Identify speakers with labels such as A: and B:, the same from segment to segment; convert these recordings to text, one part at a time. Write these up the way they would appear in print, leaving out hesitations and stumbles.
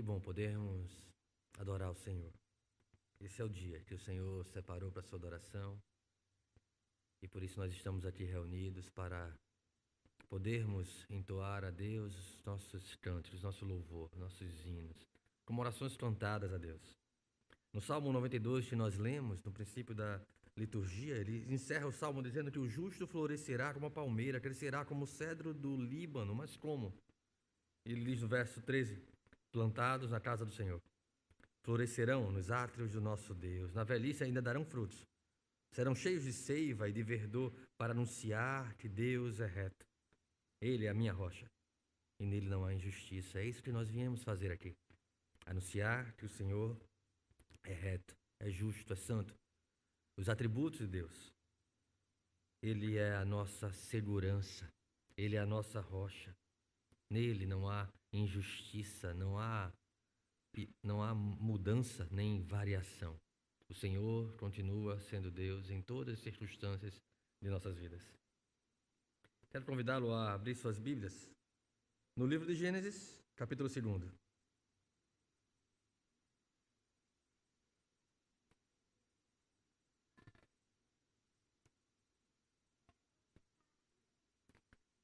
A: que bom podermos adorar o Senhor. Esse é o dia que o Senhor separou para a sua adoração e por isso nós estamos aqui reunidos para podermos entoar a Deus os nossos cânticos, nosso louvor, nossos hinos, como orações cantadas a Deus. No Salmo 92 que nós lemos, no princípio da liturgia, ele encerra o Salmo dizendo que o justo florescerá como a palmeira, crescerá como o cedro do Líbano. Mas como? Ele diz no verso 13, plantados na casa do Senhor, florescerão nos átrios do nosso Deus, na velhice ainda darão frutos, serão cheios de seiva e de verdor para anunciar que Deus é reto. Ele é a minha rocha e nele não há injustiça. É isso que nós viemos fazer aqui, anunciar que o Senhor é reto, é justo, é santo. Os atributos de Deus. Ele é a nossa segurança, Ele é a nossa rocha. Nele não há injustiça, não há mudança nem variação. O Senhor continua sendo Deus em todas as circunstâncias de nossas vidas. Quero convidá-lo a abrir suas Bíblias no livro de Gênesis, capítulo 2.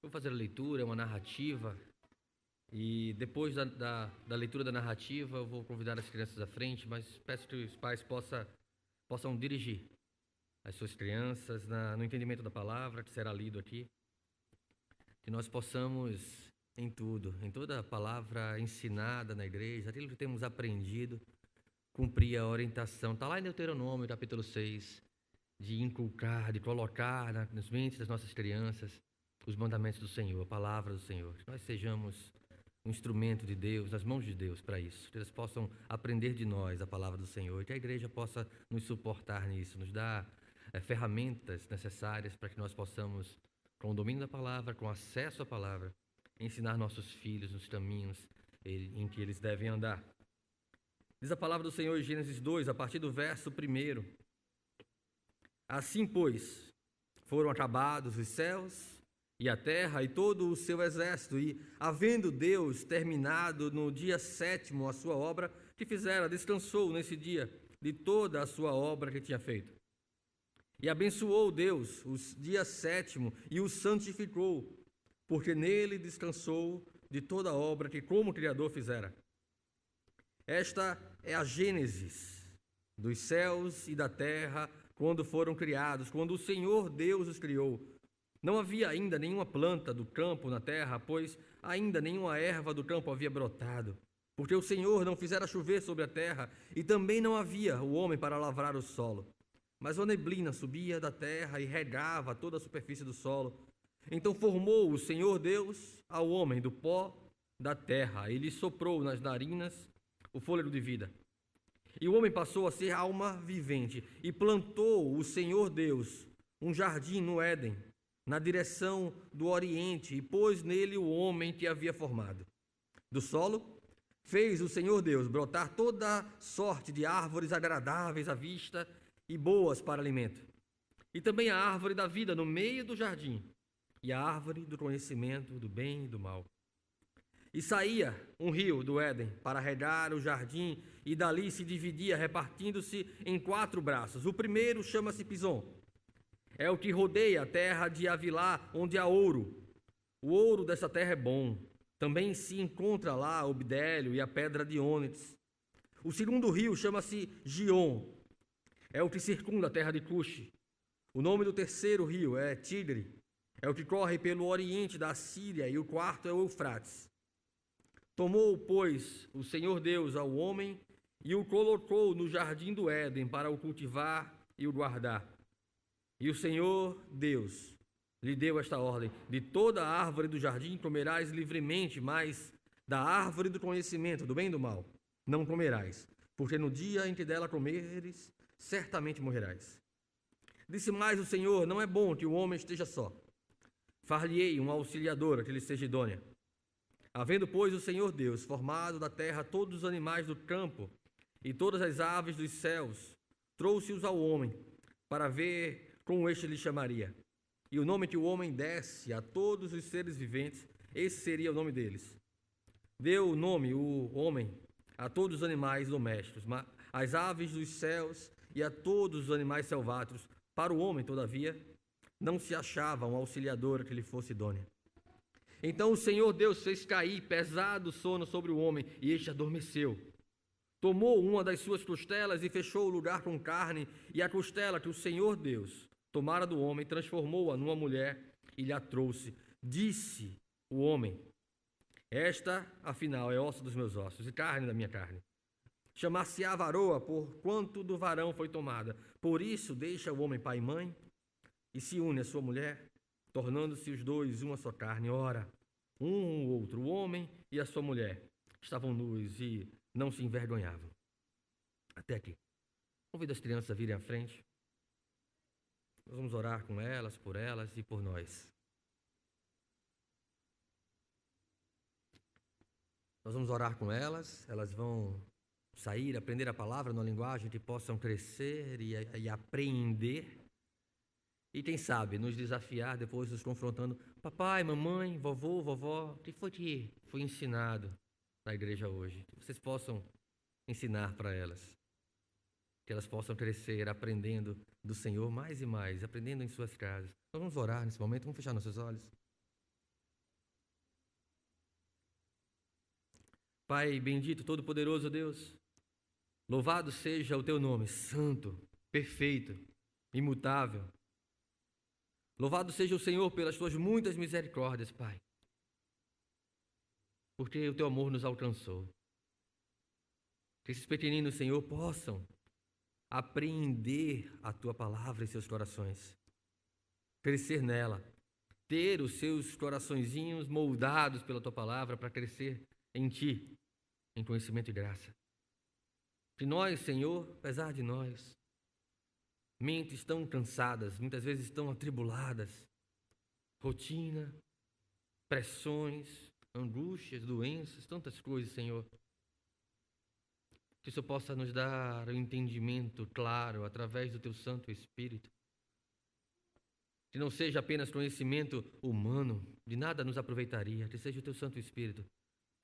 A: Vou fazer a leitura, é uma narrativa, e depois da leitura da narrativa eu vou convidar as crianças à frente, mas peço que os pais possam dirigir as suas crianças no entendimento da palavra que será lido aqui, que nós possamos em tudo, em toda a palavra ensinada na igreja, aquilo que temos aprendido, cumprir a orientação. Está lá em Deuteronômio, capítulo 6, de inculcar, de colocar nas mentes das nossas crianças os mandamentos do Senhor, a palavra do Senhor. Que nós sejamos um instrumento de Deus, nas mãos de Deus para isso. Que eles possam aprender de nós a palavra do Senhor. Que a igreja possa nos suportar nisso, nos dar ferramentas necessárias para que nós possamos, com o domínio da palavra, com acesso à palavra, ensinar nossos filhos nos caminhos em que eles devem andar. Diz a palavra do Senhor em Gênesis 2, a partir do verso 1. Assim, pois, foram acabados os céus e a terra e todo o seu exército, e, havendo Deus terminado no dia 7º a sua obra que fizera, descansou nesse dia de toda a sua obra que tinha feito. E abençoou Deus o dia 7º e o santificou, porque nele descansou de toda a obra que como Criador fizera. Esta é a gênese dos céus e da terra quando foram criados, quando o Senhor Deus os criou. Não havia ainda nenhuma planta do campo na terra, pois ainda nenhuma erva do campo havia brotado, porque o Senhor não fizera chover sobre a terra, e também não havia o homem para lavrar o solo. Mas a neblina subia da terra e regava toda a superfície do solo. Então formou o Senhor Deus ao homem do pó da terra, e lhe soprou nas narinas o fôlego de vida. E o homem passou a ser alma vivente, e plantou o Senhor Deus um jardim no Éden, na direção do oriente, e pôs nele o homem que havia formado. Do solo fez o Senhor Deus brotar toda sorte de árvores agradáveis à vista e boas para alimento. E também a árvore da vida no meio do jardim, e a árvore do conhecimento do bem e do mal. E saía um rio do Éden para regar o jardim, e dali se dividia, repartindo-se em 4 braços. O primeiro chama-se Pison. É o que rodeia a terra de Avilá, onde há ouro. O ouro dessa terra é bom. Também se encontra lá o bidélio e a pedra de ônix. O segundo rio chama-se Gion. É o que circunda a terra de Cuxi. O nome do terceiro rio é Tigre. É o que corre pelo oriente da Síria, e o quarto é o Eufrates. Tomou, pois, o Senhor Deus ao homem e o colocou no jardim do Éden para o cultivar e o guardar. E o Senhor Deus lhe deu esta ordem: de toda a árvore do jardim comerás livremente, mas da árvore do conhecimento do bem e do mal não comerás, porque no dia em que dela comeres, certamente morrerás. Disse mais o Senhor: não é bom que o homem esteja só. Far-lhe-ei uma auxiliadora que lhe seja idônea. Havendo, pois, o Senhor Deus formado da terra todos os animais do campo e todas as aves dos céus, trouxe-os ao homem para ver como este lhe chamaria. E o nome que o homem desse a todos os seres viventes, esse seria o nome deles. Deu o nome, o homem, a todos os animais domésticos, às aves dos céus e a todos os animais selváticos. Para o homem, todavia, não se achava uma auxiliadora que lhe fosse idônea. Então o Senhor Deus fez cair pesado sono sobre o homem, e este adormeceu. Tomou uma das suas costelas e fechou o lugar com carne, e a costela que o Senhor Deus tomara do homem, transformou-a numa mulher e lhe a trouxe. Disse o homem: esta, afinal, é osso dos meus ossos e carne da minha carne. Chamar-se-á varoa, porquanto do varão foi tomada. Por isso deixa o homem pai e mãe, e se une à sua mulher, tornando-se os dois uma só carne. Ora, um ou outro, o homem e a sua mulher, estavam nus e não se envergonhavam. Até aqui. Convido as crianças a virem à frente. Nós vamos orar com elas, por elas e por nós. Nós vamos orar com elas, elas vão sair, aprender a palavra numa linguagem que possam crescer e apreender. E quem sabe, nos desafiar, depois nos confrontando. Papai, mamãe, vovô, vovó, o que foi que foi ensinado na igreja hoje? Que vocês possam ensinar para elas. Que elas possam crescer aprendendo do Senhor mais e mais, aprendendo em suas casas. Nós vamos orar nesse momento, vamos fechar nossos olhos. Pai bendito, todo-poderoso Deus, louvado seja o teu nome, santo, perfeito, imutável. Louvado seja o Senhor pelas tuas muitas misericórdias, Pai, porque o teu amor nos alcançou. Que esses pequeninos, Senhor, possam apreender a tua palavra em seus corações, crescer nela, ter os seus coraçõezinhos moldados pela tua palavra para crescer em ti, em conhecimento e graça. Que nós, Senhor, apesar de nós, mentes tão cansadas, muitas vezes tão atribuladas, rotina, pressões, angústias, doenças, tantas coisas, Senhor. Que isso possa nos dar um entendimento claro através do teu Santo Espírito. Que não seja apenas conhecimento humano, de nada nos aproveitaria, que seja o teu Santo Espírito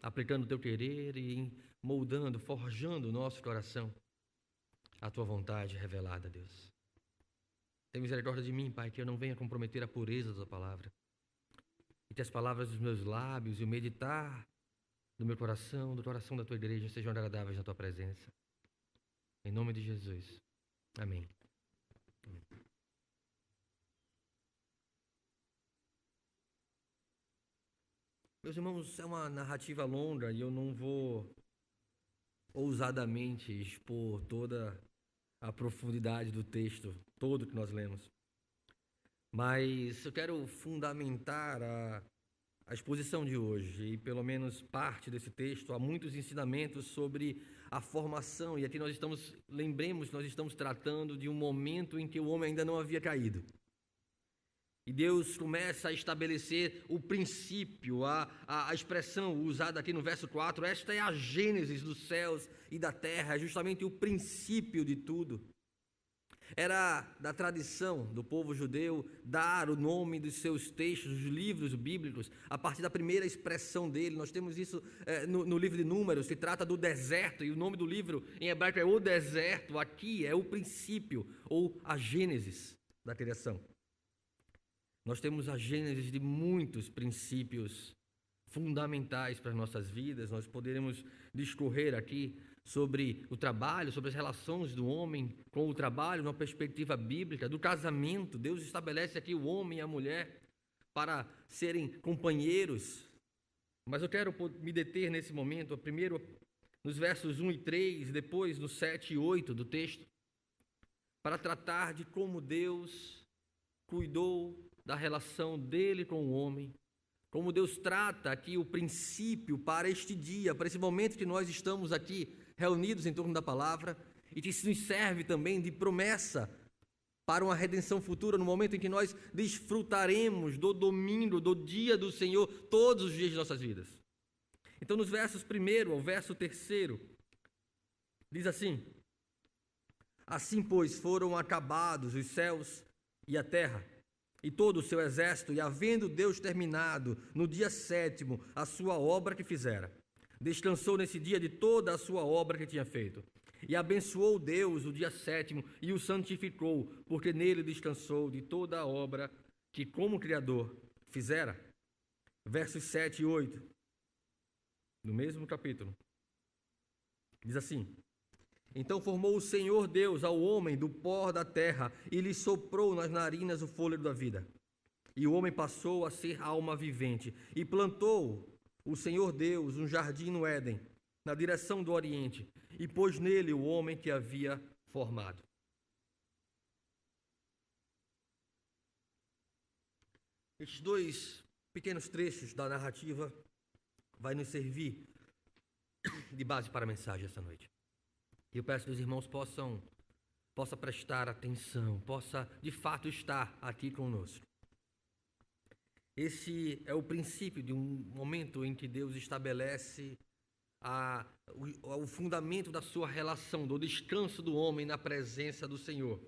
A: aplicando o teu querer e moldando, forjando o nosso coração a tua vontade revelada, Deus. Tem misericórdia de mim, Pai, que eu não venha comprometer a pureza da tua palavra. E que as palavras dos meus lábios e o meditar do meu coração, do coração da tua igreja, sejam agradáveis na tua presença. Em nome de Jesus. Amém. Meus irmãos, é uma narrativa longa e eu não vou ousadamente expor toda a profundidade do texto, todo que nós lemos. Mas eu quero fundamentar a exposição de hoje, e pelo menos parte desse texto, há muitos ensinamentos sobre a formação, e aqui nós estamos tratando de um momento em que o homem ainda não havia caído. E Deus começa a estabelecer o princípio, a expressão usada aqui no verso 4, esta é a gênese dos céus e da terra, é justamente o princípio de tudo. Era da tradição do povo judeu dar o nome dos seus textos, dos livros bíblicos, a partir da primeira expressão dele. Nós temos isso no livro de Números, se trata do deserto, e o nome do livro em hebraico é o deserto. Aqui é o princípio, ou a gênesis da criação. Nós temos a gênese de muitos princípios fundamentais para as nossas vidas. Nós poderemos discorrer aqui sobre o trabalho, sobre as relações do homem com o trabalho, numa perspectiva bíblica, do casamento. Deus estabelece aqui o homem e a mulher para serem companheiros. Mas eu quero me deter nesse momento, primeiro nos versos 1 e 3, depois no 7 e 8 do texto, para tratar de como Deus cuidou da relação dele com o homem, como Deus trata aqui o princípio para este dia, para esse momento que nós estamos aqui reunidos em torno da palavra, e que isso nos serve também de promessa para uma redenção futura, no momento em que nós desfrutaremos do domingo, do dia do Senhor, todos os dias de nossas vidas. Então, nos versos 1 ao verso 3, diz assim: assim, pois, foram acabados os céus e a terra, e todo o seu exército, e havendo Deus terminado no dia 7º a sua obra que fizera, descansou nesse dia de toda a sua obra que tinha feito. E abençoou Deus o dia sétimo e o santificou, porque nele descansou de toda a obra que como Criador fizera. Versos 7 e 8, no mesmo capítulo, diz assim: então formou o Senhor Deus ao homem do pó da terra e lhe soprou nas narinas o fôlego da vida. E o homem passou a ser alma vivente. E plantou o Senhor Deus um jardim no Éden, na direção do Oriente, e pôs nele o homem que havia formado. Estes dois pequenos trechos da narrativa vai nos servir de base para a mensagem essa noite. E eu peço que os irmãos possam prestar atenção, possa de fato estar aqui conosco. Esse é o princípio de um momento em que Deus estabelece o fundamento da sua relação, do descanso do homem na presença do Senhor.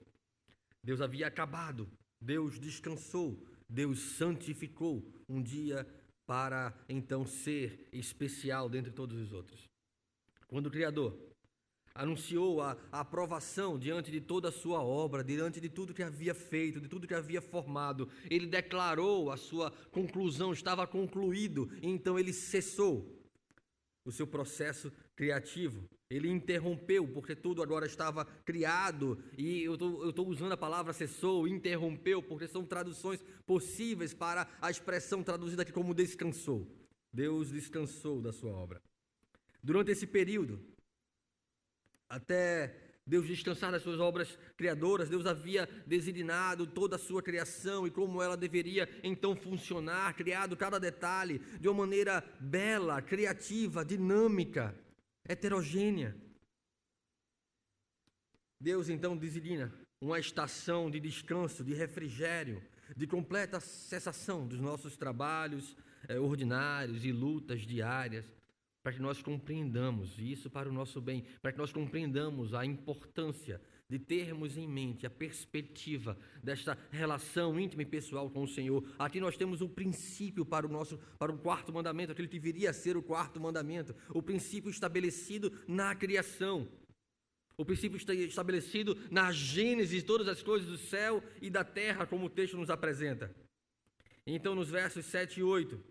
A: Deus havia acabado, Deus descansou, Deus santificou um dia para então ser especial dentre todos os outros. Quando o Criador anunciou a aprovação diante de toda a sua obra, diante de tudo que havia feito, de tudo que havia formado, ele declarou a sua conclusão, estava concluído, e então ele cessou o seu processo criativo. Ele interrompeu, porque tudo agora estava criado, e eu estou usando a palavra cessou, interrompeu, porque são traduções possíveis para a expressão traduzida aqui como descansou. Deus descansou da sua obra. Durante esse período, até Deus descansar das suas obras criadoras, Deus havia designado toda a sua criação e como ela deveria então funcionar, criado cada detalhe de uma maneira bela, criativa, dinâmica, heterogênea. Deus então designa uma estação de descanso, de refrigério, de completa cessação dos nossos trabalhos ordinários e lutas diárias, para que nós compreendamos isso para o nosso bem, para que nós compreendamos a importância de termos em mente a perspectiva desta relação íntima e pessoal com o Senhor. Aqui nós temos o princípio para o quarto mandamento, aquele que viria a ser o quarto mandamento, o princípio estabelecido na criação, o princípio estabelecido na gênese de todas as coisas do céu e da terra, como o texto nos apresenta. Então, nos versos 7 e 8,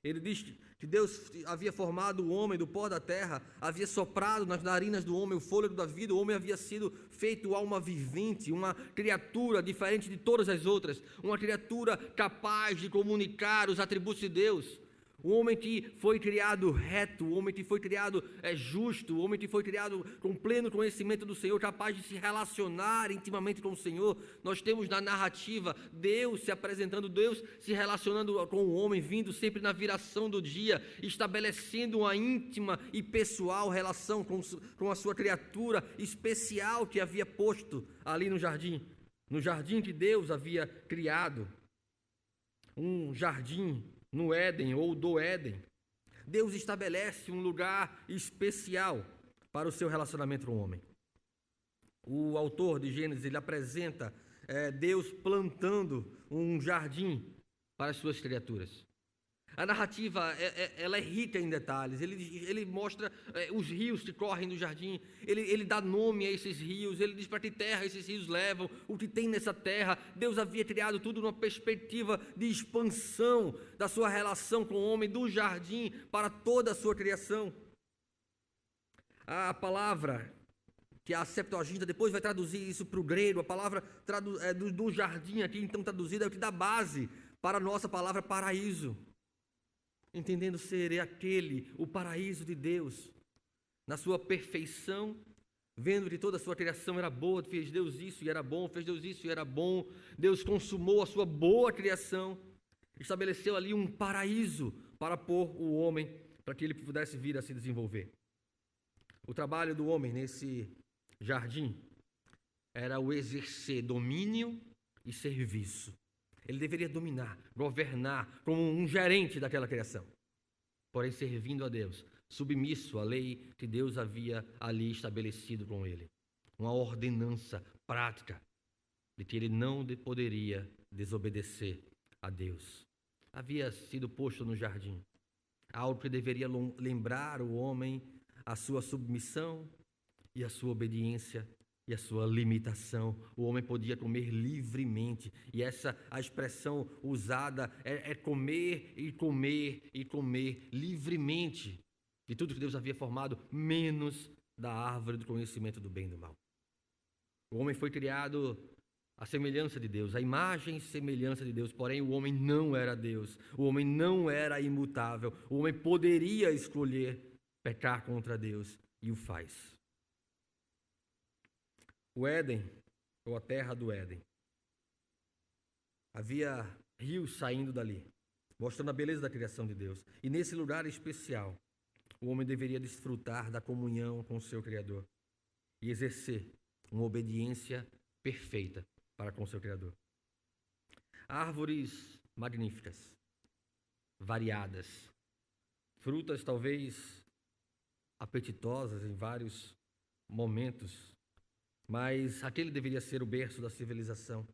A: ele diz que Deus havia formado o homem do pó da terra, havia soprado nas narinas do homem o fôlego da vida, o homem havia sido feito alma vivente, uma criatura diferente de todas as outras, uma criatura capaz de comunicar os atributos de Deus. O homem que foi criado reto, o homem que foi criado justo, o homem que foi criado com pleno conhecimento do Senhor, capaz de se relacionar intimamente com o Senhor. Nós temos na narrativa Deus se apresentando, Deus se relacionando com o homem, vindo sempre na viração do dia, estabelecendo uma íntima e pessoal relação com a sua criatura especial que havia posto ali no jardim que Deus havia criado, um jardim no Éden ou do Éden. Deus estabelece um lugar especial para o seu relacionamento com o homem. O autor de Gênesis, ele apresenta Deus plantando um jardim para as suas criaturas. A narrativa, ela é rica em detalhes. Ele mostra os rios que correm no jardim, ele dá nome a esses rios, ele diz para que terra esses rios levam, o que tem nessa terra. Deus havia criado tudo numa perspectiva de expansão da sua relação com o homem, do jardim para toda a sua criação. A palavra que a Septuaginta depois vai traduzir isso para o grego, a palavra do jardim aqui então traduzida é o que dá base para a nossa palavra paraíso. Entendendo ser o paraíso de Deus, na sua perfeição, vendo que toda a sua criação era boa, fez Deus isso e era bom, fez Deus isso e era bom, Deus consumou a sua boa criação, estabeleceu ali um paraíso para pôr o homem, para que ele pudesse vir a se desenvolver. O trabalho do homem nesse jardim era o exercer domínio e serviço. Ele deveria dominar, governar como um gerente daquela criação, porém servindo a Deus, submisso à lei que Deus havia ali estabelecido com ele. Uma ordenança prática de que ele não poderia desobedecer a Deus. Havia sido posto no jardim algo que deveria lembrar o homem a sua submissão e a sua obediência e a sua limitação. O homem podia comer livremente, e a expressão usada é comer e comer e comer livremente de tudo que Deus havia formado, menos da árvore do conhecimento do bem e do mal. O homem foi criado à semelhança de Deus, à imagem e semelhança de Deus, porém o homem não era Deus, o homem não era imutável, o homem poderia escolher pecar contra Deus e o faz. O Éden, ou a terra do Éden, havia rios saindo dali, mostrando a beleza da criação de Deus. E nesse lugar especial, o homem deveria desfrutar da comunhão com o seu Criador e exercer uma obediência perfeita para com o seu Criador. Árvores magníficas, variadas, frutas talvez apetitosas em vários momentos, mas aquele deveria ser o berço da civilização.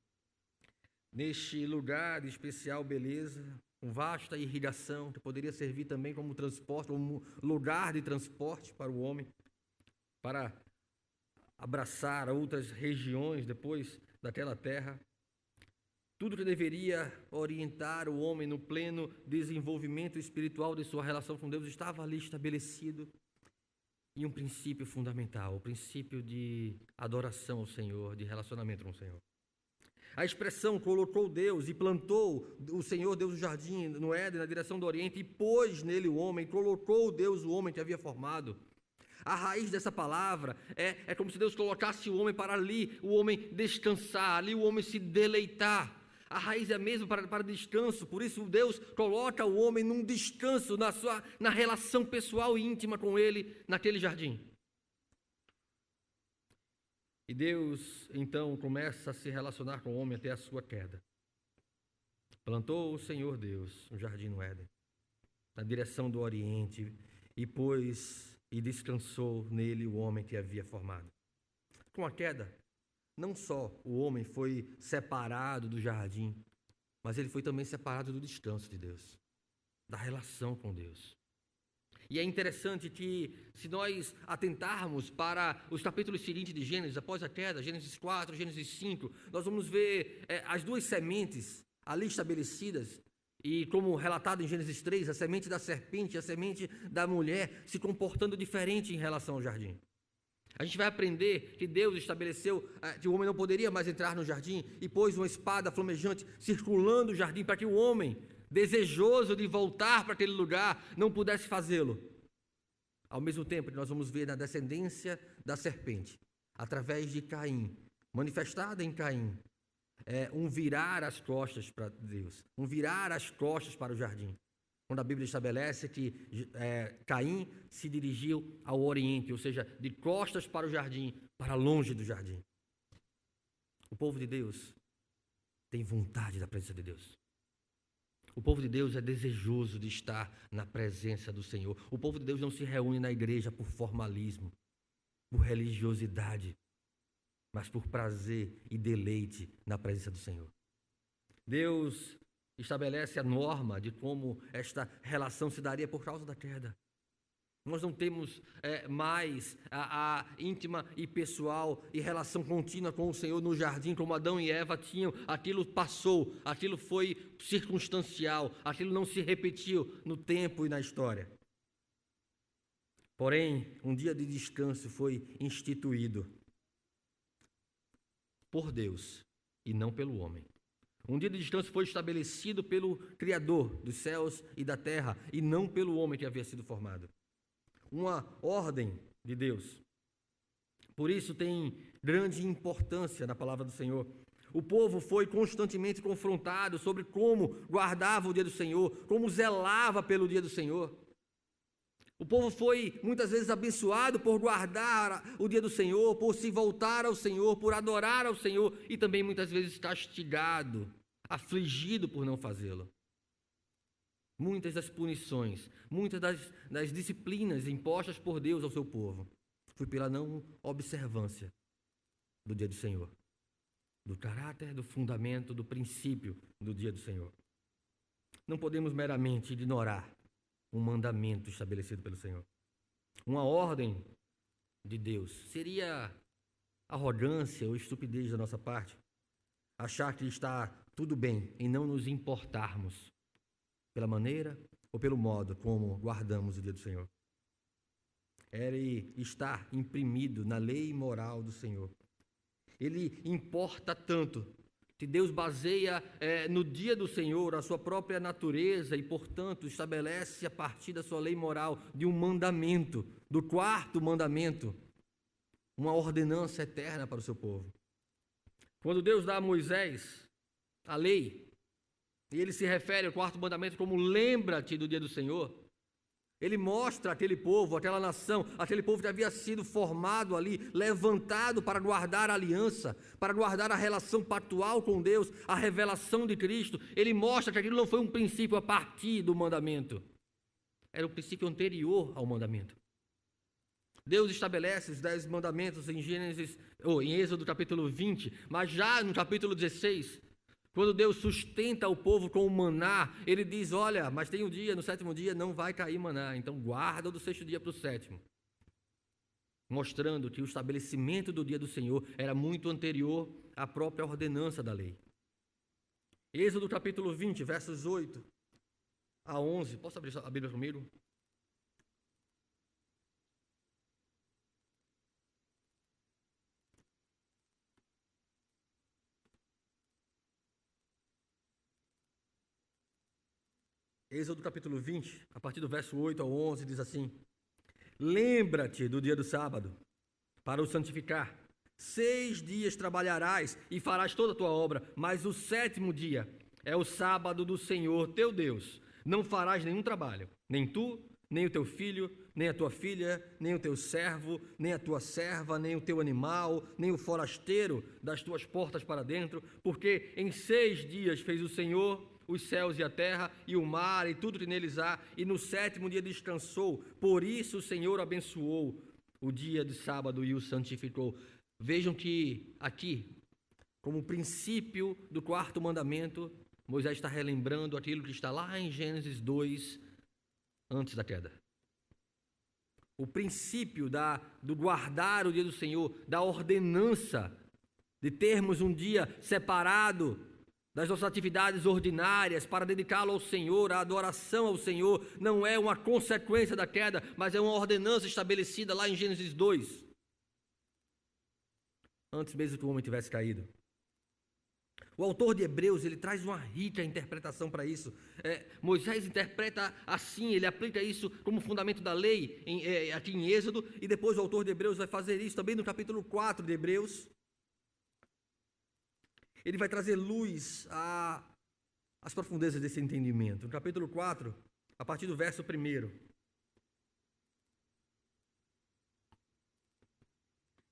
A: Neste lugar de especial beleza, com vasta irrigação, que poderia servir também como transporte, como lugar de transporte para o homem, para abraçar outras regiões depois daquela terra. Tudo que deveria orientar o homem no pleno desenvolvimento espiritual de sua relação com Deus estava ali estabelecido. E um princípio fundamental, o princípio de adoração ao Senhor, de relacionamento com o Senhor. A expressão colocou Deus e plantou o Senhor Deus no jardim, no Éden, na direção do Oriente, e pôs nele o homem, colocou Deus o homem que havia formado. A raiz dessa palavra é como se Deus colocasse o homem para ali, o homem descansar, ali o homem se deleitar. A raiz é a mesma para descanso, por isso Deus coloca o homem num descanso, na relação pessoal e íntima com ele, naquele jardim. E Deus, então, começa a se relacionar com o homem até a sua queda. Plantou o Senhor Deus um jardim no Éden, na direção do Oriente, e pôs e descansou nele o homem que havia formado. Com a queda, não só o homem foi separado do jardim, mas ele foi também separado do descanso de Deus, da relação com Deus. E é interessante que, se nós atentarmos para os capítulos seguintes de Gênesis, após a queda, Gênesis 4, Gênesis 5, nós vamos ver as duas sementes ali estabelecidas, e como relatado em Gênesis 3, a semente da serpente e a semente da mulher se comportando diferente em relação ao jardim. A gente vai aprender que Deus estabeleceu que o homem não poderia mais entrar no jardim e pôs uma espada flamejante circulando o jardim para que o homem, desejoso de voltar para aquele lugar, não pudesse fazê-lo. Ao mesmo tempo que nós vamos ver na descendência da serpente, através de Caim, manifestada em Caim, um virar as costas para Deus, um virar as costas para o jardim. Quando a Bíblia estabelece que Caim se dirigiu ao Oriente, ou seja, de costas para o jardim, para longe do jardim. O povo de Deus tem vontade da presença de Deus. O povo de Deus é desejoso de estar na presença do Senhor. O povo de Deus não se reúne na igreja por formalismo, por religiosidade, mas por prazer e deleite na presença do Senhor. Deus estabelece a norma de como esta relação se daria por causa da queda. Nós não temos mais a íntima e pessoal e relação contínua com o Senhor no jardim, como Adão e Eva tinham. Aquilo passou, aquilo foi circunstancial, aquilo não se repetiu no tempo e na história. Porém, um dia de descanso foi instituído por Deus e não pelo homem. Um dia de descanso foi estabelecido pelo Criador dos céus e da terra, e não pelo homem que havia sido formado. Uma ordem de Deus. Por isso tem grande importância na palavra do Senhor. O povo foi constantemente confrontado sobre como guardava o dia do Senhor, como zelava pelo dia do Senhor. O povo foi muitas vezes abençoado por guardar o dia do Senhor, por se voltar ao Senhor, por adorar ao Senhor, e também muitas vezes castigado, afligido por não fazê-lo. Muitas das punições, muitas das disciplinas impostas por Deus ao seu povo, foi pela não observância do dia do Senhor, do caráter, do fundamento, do princípio do dia do Senhor. Não podemos meramente ignorar um mandamento estabelecido pelo Senhor, uma ordem de Deus. Seria arrogância ou estupidez da nossa parte achar que está tudo bem em não nos importarmos pela maneira ou pelo modo como guardamos o dia do Senhor. Ele está imprimido na lei moral do Senhor. Ele importa tanto que Deus baseia no dia do Senhor a sua própria natureza e, portanto, estabelece a partir da sua lei moral de um mandamento, do quarto mandamento, uma ordenança eterna para o seu povo. Quando Deus dá a Moisés a lei, e ele se refere ao quarto mandamento como lembra-te do dia do Senhor, ele mostra àquele povo, àquela nação, aquele povo que havia sido formado ali, levantado para guardar a aliança, para guardar a relação pactual com Deus, a revelação de Cristo. Ele mostra que aquilo não foi um princípio a partir do mandamento, era um princípio anterior ao mandamento. Deus estabelece os 10 mandamentos em em Êxodo capítulo 20, mas já no capítulo 16, quando Deus sustenta o povo com o maná, ele diz, olha, mas tem um dia, no 7º dia não vai cair maná, então guarda do 6º dia para o 7º. Mostrando que o estabelecimento do dia do Senhor era muito anterior à própria ordenança da lei. Êxodo capítulo 20, versos 8 a 11, posso abrir a Bíblia comigo? Êxodo capítulo 20, a partir do verso 8 ao 11, diz assim: lembra-te do dia do sábado, para o santificar. 6 dias trabalharás e farás toda a tua obra, mas o 7º dia é o sábado do Senhor teu Deus. Não farás nenhum trabalho, nem tu, nem o teu filho, nem a tua filha, nem o teu servo, nem a tua serva, nem o teu animal, nem o forasteiro das tuas portas para dentro, porque em 6 dias fez o Senhor os céus e a terra, e o mar, e tudo que neles há, e no 7º dia descansou. Por isso o Senhor abençoou o dia de sábado e o santificou. Vejam que aqui, como princípio do 4º mandamento, Moisés está relembrando aquilo que está lá em Gênesis 2, antes da queda. O princípio do guardar o dia do Senhor, da ordenança, de termos um dia separado das nossas atividades ordinárias, para dedicá-lo ao Senhor, a adoração ao Senhor, não é uma consequência da queda, mas é uma ordenança estabelecida lá em Gênesis 2, antes mesmo que o homem tivesse caído. O autor de Hebreus, ele traz uma rica interpretação para isso. Moisés interpreta assim, ele aplica isso como fundamento da lei aqui em Êxodo, e depois o autor de Hebreus vai fazer isso também no capítulo 4 de Hebreus. Ele vai trazer luz às profundezas desse entendimento. No capítulo 4, a partir do verso 1.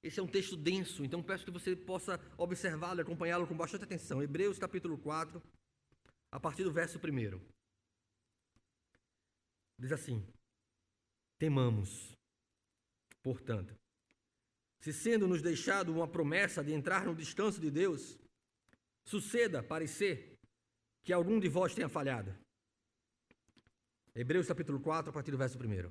A: Esse é um texto denso, então peço que você possa observá-lo e acompanhá-lo com bastante atenção. Hebreus capítulo 4, a partir do verso 1. Diz assim: temamos, portanto, se sendo-nos deixado uma promessa de entrar no descanso de Deus, suceda parecer que algum de vós tenha falhado. Hebreus capítulo 4, a partir do verso 1.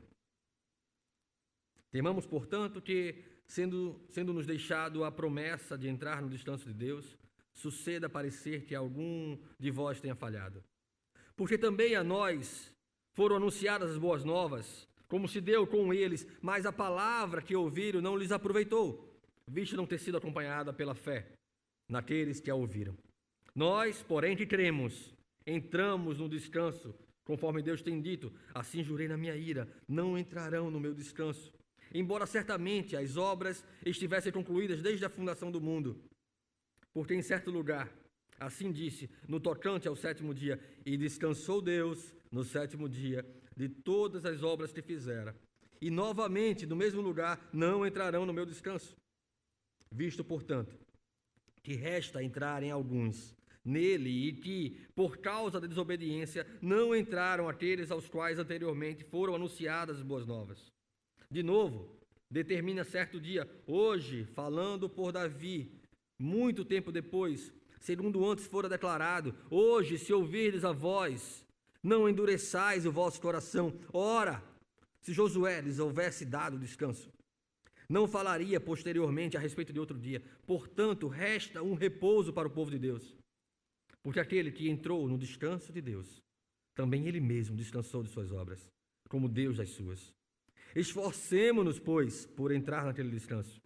A: Temamos, portanto, que, sendo-nos deixado a promessa de entrar no descanso de Deus, suceda parecer que algum de vós tenha falhado. Porque também a nós foram anunciadas as boas novas, como se deu com eles, mas a palavra que ouviram não lhes aproveitou, visto não ter sido acompanhada pela fé naqueles que a ouviram. Nós, porém, que cremos, entramos no descanso, conforme Deus tem dito: assim jurei na minha ira, não entrarão no meu descanso. Embora certamente as obras estivessem concluídas desde a fundação do mundo. Porque em certo lugar, assim disse, no tocante ao 7º dia, e descansou Deus no 7º dia de todas as obras que fizera. E novamente, no mesmo lugar, não entrarão no meu descanso. Visto, portanto, que resta entrarem alguns nele, e que, por causa da desobediência, não entraram aqueles aos quais anteriormente foram anunciadas as boas novas. De novo, determina certo dia, hoje, falando por Davi, muito tempo depois, segundo antes fora declarado: hoje, se ouvirdes a voz Não endureçais o vosso coração. Ora, se Josué lhes houvesse dado descanso, não falaria posteriormente a respeito de outro dia. Portanto, resta um repouso para o povo de Deus. Porque aquele que entrou no descanso de Deus, também ele mesmo descansou de suas obras, como Deus das suas. Esforcemo-nos, pois, por entrar naquele descanso,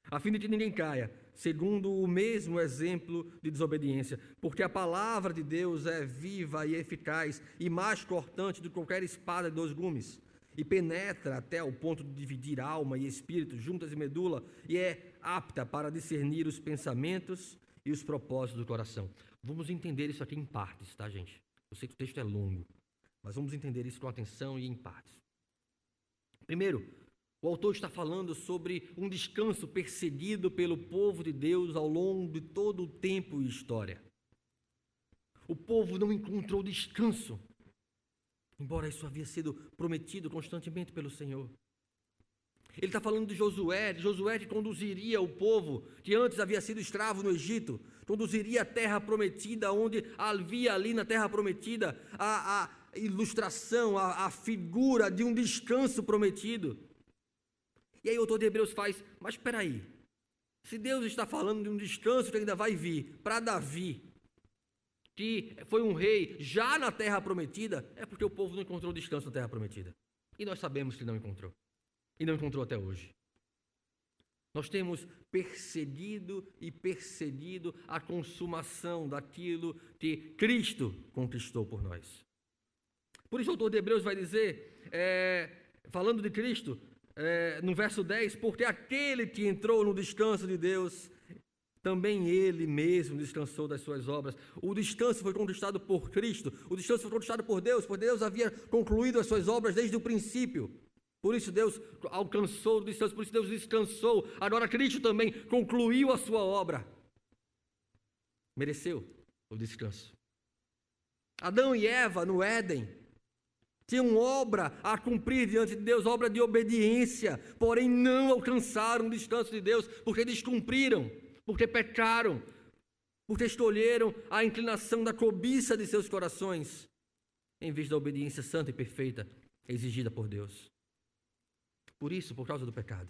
A: a fim de que ninguém caia, segundo o mesmo exemplo de desobediência, porque a palavra de Deus é viva e eficaz e mais cortante do que qualquer espada de 2 gumes, e penetra até o ponto de dividir alma e espírito, juntas e medula, e é apta para discernir os pensamentos e os propósitos do coração. Vamos entender isso aqui em partes, tá, gente? Eu sei que o texto é longo, mas vamos entender isso com atenção e em partes. Primeiro, o autor está falando sobre um descanso perseguido pelo povo de Deus ao longo de todo o tempo e história. O povo não encontrou descanso, embora isso havia sido prometido constantemente pelo Senhor. Ele está falando de Josué que conduziria o povo, que antes havia sido escravo no Egito, conduziria a terra prometida, onde havia ali na terra prometida a ilustração, a figura de um descanso prometido. E aí o autor de Hebreus faz, mas espera aí, se Deus está falando de um descanso que ainda vai vir para Davi, que foi um rei já na terra prometida, é porque o povo não encontrou descanso na terra prometida. E nós sabemos que não encontrou. E não encontrou até hoje. Nós temos perseguido a consumação daquilo que Cristo conquistou por nós. Por isso o autor de Hebreus vai dizer, falando de Cristo, no verso 10, porque aquele que entrou no descanso de Deus, também ele mesmo descansou das suas obras. O descanso foi conquistado por Cristo, o descanso foi conquistado por Deus, pois Deus havia concluído as suas obras desde o princípio. Por isso Deus alcançou o descanso, por isso Deus descansou. Agora Cristo também concluiu a sua obra. Mereceu o descanso. Adão e Eva no Éden tinham obra a cumprir diante de Deus, obra de obediência, porém não alcançaram o descanso de Deus, porque descumpriram, porque pecaram, porque escolheram a inclinação da cobiça de seus corações, em vez da obediência santa e perfeita exigida por Deus. Por isso, por causa do pecado,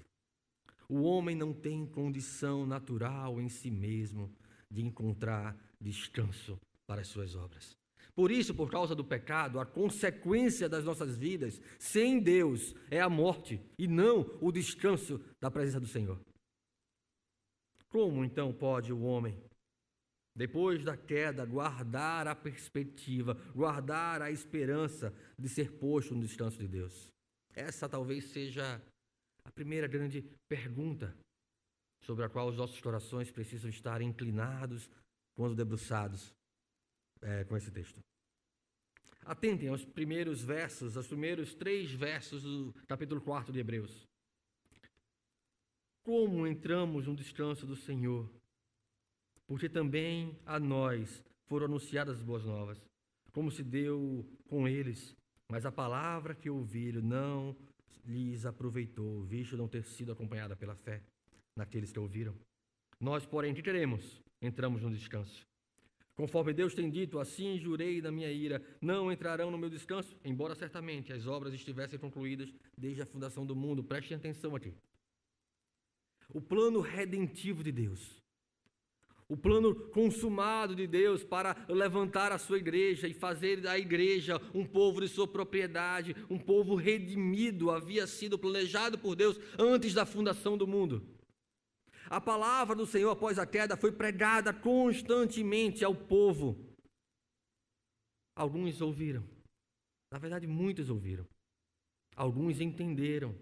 A: o homem não tem condição natural em si mesmo de encontrar descanso para as suas obras. Por isso, por causa do pecado, a consequência das nossas vidas sem Deus é a morte e não o descanso da presença do Senhor. Como então pode o homem, depois da queda, guardar a perspectiva, guardar a esperança de ser posto no descanso de Deus? Essa talvez seja a primeira grande pergunta sobre a qual os nossos corações precisam estar inclinados quando debruçados com esse texto. Atentem aos primeiros versos, aos primeiros 3 versos do capítulo 4 de Hebreus. Como entramos no descanso do Senhor? Porque também a nós foram anunciadas as boas novas, como se deu com eles, mas a palavra que ouviram não lhes aproveitou, visto não ter sido acompanhada pela fé naqueles que ouviram. Nós, porém, que queremos? Entramos no descanso. Conforme Deus tem dito, assim jurei na minha ira, não entrarão no meu descanso, embora certamente as obras estivessem concluídas desde a fundação do mundo. Prestem atenção aqui. O plano redentivo de Deus, o plano consumado de Deus para levantar a sua igreja e fazer da igreja um povo de sua propriedade, um povo redimido, havia sido planejado por Deus antes da fundação do mundo. A palavra do Senhor após a queda foi pregada constantemente ao povo. Alguns ouviram. Na verdade, muitos ouviram. Alguns entenderam.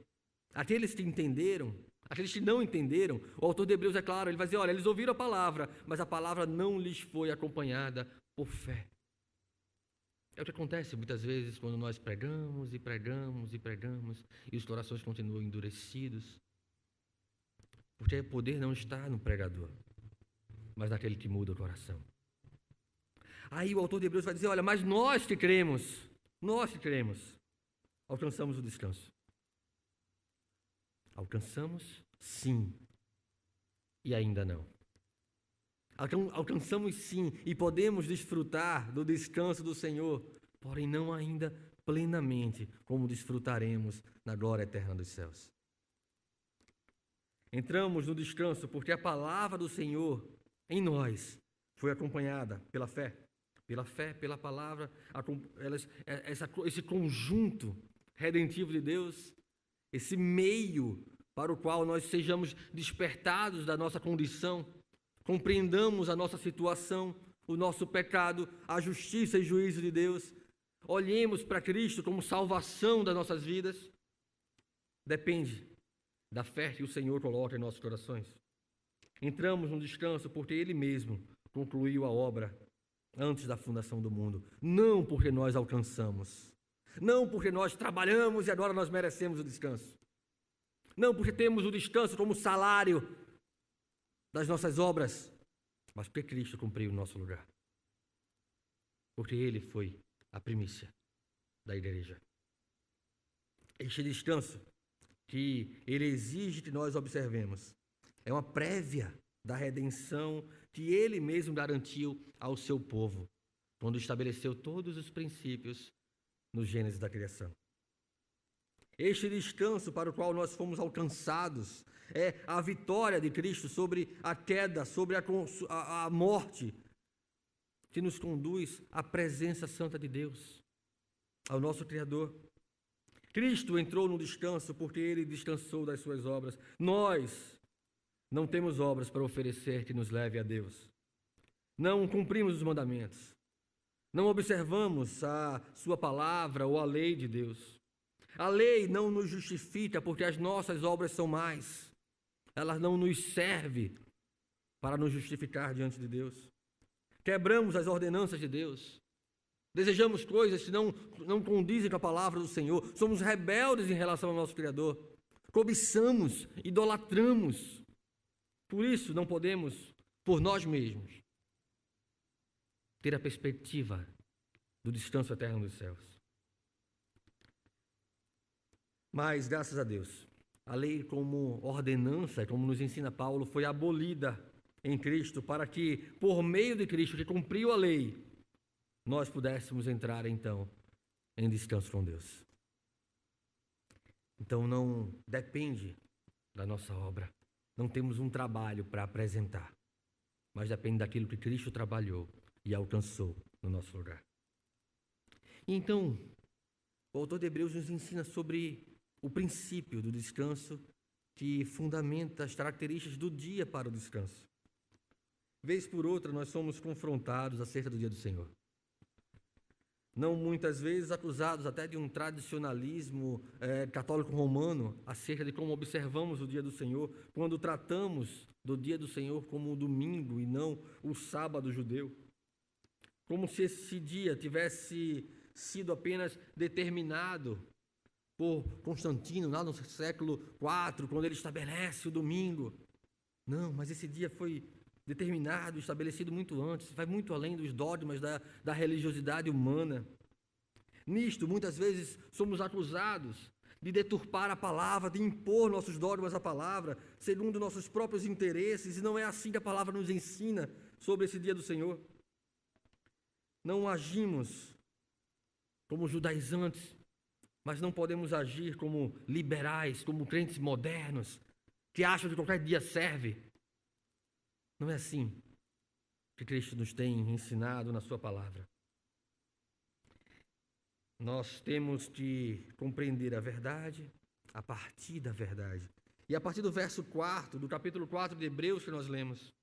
A: Aqueles que entenderam, aqueles que não entenderam, o autor de Hebreus é claro, ele vai dizer, olha, eles ouviram a palavra, mas a palavra não lhes foi acompanhada por fé. É o que acontece muitas vezes quando nós pregamos e os corações continuam endurecidos. Porque o poder não está no pregador, mas naquele que muda o coração. Aí o autor de Hebreus vai dizer, olha, mas nós que cremos, alcançamos o descanso. Alcançamos, sim, e ainda não. Alcançamos sim, e podemos desfrutar do descanso do Senhor, porém não ainda plenamente, como desfrutaremos na glória eterna dos céus. Entramos no descanso porque a palavra do Senhor em nós foi acompanhada pela fé, pela palavra, esse conjunto redentivo de Deus, esse meio para o qual nós sejamos despertados da nossa condição, compreendamos a nossa situação, o nosso pecado, a justiça e juízo de Deus, olhemos para Cristo como salvação das nossas vidas, depende da fé que o Senhor coloca em nossos corações. Entramos no descanso porque Ele mesmo concluiu a obra antes da fundação do mundo, não porque nós alcançamos, não porque nós trabalhamos e agora nós merecemos o descanso, não porque temos o descanso como salário das nossas obras, mas porque Cristo cumpriu o nosso lugar, porque Ele foi a primícia da igreja. Este descanso que Ele exige que nós observemos é uma prévia da redenção que Ele mesmo garantiu ao seu povo, quando estabeleceu todos os princípios no Gênesis da criação. Este descanso para o qual nós fomos alcançados é a vitória de Cristo sobre a queda, sobre a morte, que nos conduz à presença santa de Deus, ao nosso Criador. Cristo entrou no descanso porque Ele descansou das suas obras. Nós não temos obras para oferecer que nos leve a Deus. Não cumprimos os mandamentos. Não observamos a sua palavra ou a lei de Deus. A lei não nos justifica porque as nossas obras são mais. Ela não nos serve para nos justificar diante de Deus. Quebramos as ordenanças de Deus. Desejamos coisas que não condizem com a palavra do Senhor. Somos rebeldes em relação ao nosso Criador. Cobiçamos, idolatramos. Por isso não podemos, por nós mesmos, ter a perspectiva do descanso eterno dos céus. Mas, graças a Deus, a lei como ordenança, como nos ensina Paulo, foi abolida em Cristo para que, por meio de Cristo, que cumpriu a lei, nós pudéssemos entrar, então, em descanso com Deus. Então, não depende da nossa obra. Não temos um trabalho para apresentar, mas depende daquilo que Cristo trabalhou e alcançou no nosso lugar. Então, o autor de Hebreus nos ensina sobre o princípio do descanso que fundamenta as características do dia para o descanso. Vez por outra, nós somos confrontados acerca do dia do Senhor. Não muitas vezes acusados até de um tradicionalismo católico romano acerca de como observamos o dia do Senhor, quando tratamos do dia do Senhor como o domingo e não o sábado judeu. Como se esse dia tivesse sido apenas determinado por Constantino, lá no século IV, quando ele estabelece o domingo. Não, mas esse dia foi determinado, estabelecido muito antes, vai muito além dos dogmas da religiosidade humana. Nisto, muitas vezes, somos acusados de deturpar a palavra, de impor nossos dogmas à palavra, segundo nossos próprios interesses, e não é assim que a palavra nos ensina sobre esse dia do Senhor. Não agimos como judaizantes, mas não podemos agir como liberais, como crentes modernos, que acham que qualquer dia serve. Não é assim que Cristo nos tem ensinado na sua palavra. Nós temos que compreender a verdade a partir da verdade. E a partir do verso 4, do capítulo 4 de Hebreus que nós lemos,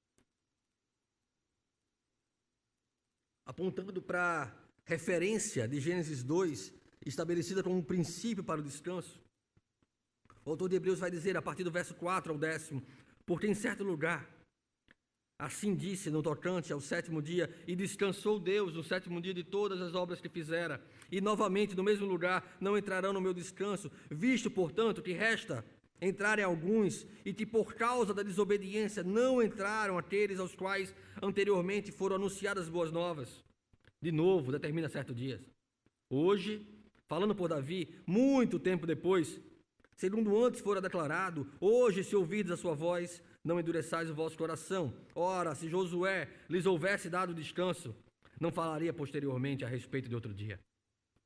A: apontando para a referência de Gênesis 2, estabelecida como um princípio para o descanso, o autor de Hebreus vai dizer, a partir do verso 4 ao 10, porque em certo lugar, assim disse no tocante ao sétimo dia, e descansou Deus no sétimo dia de todas as obras que fizera, e novamente no mesmo lugar não entrarão no meu descanso, visto, portanto, que resta entrarem alguns, e que por causa da desobediência não entraram aqueles aos quais anteriormente foram anunciadas boas novas. De novo, determina certo dia. Hoje, falando por Davi, muito tempo depois, segundo antes fora declarado, hoje se ouvides a sua voz, não endureçais o vosso coração. Ora, se Josué lhes houvesse dado descanso, não falaria posteriormente a respeito de outro dia.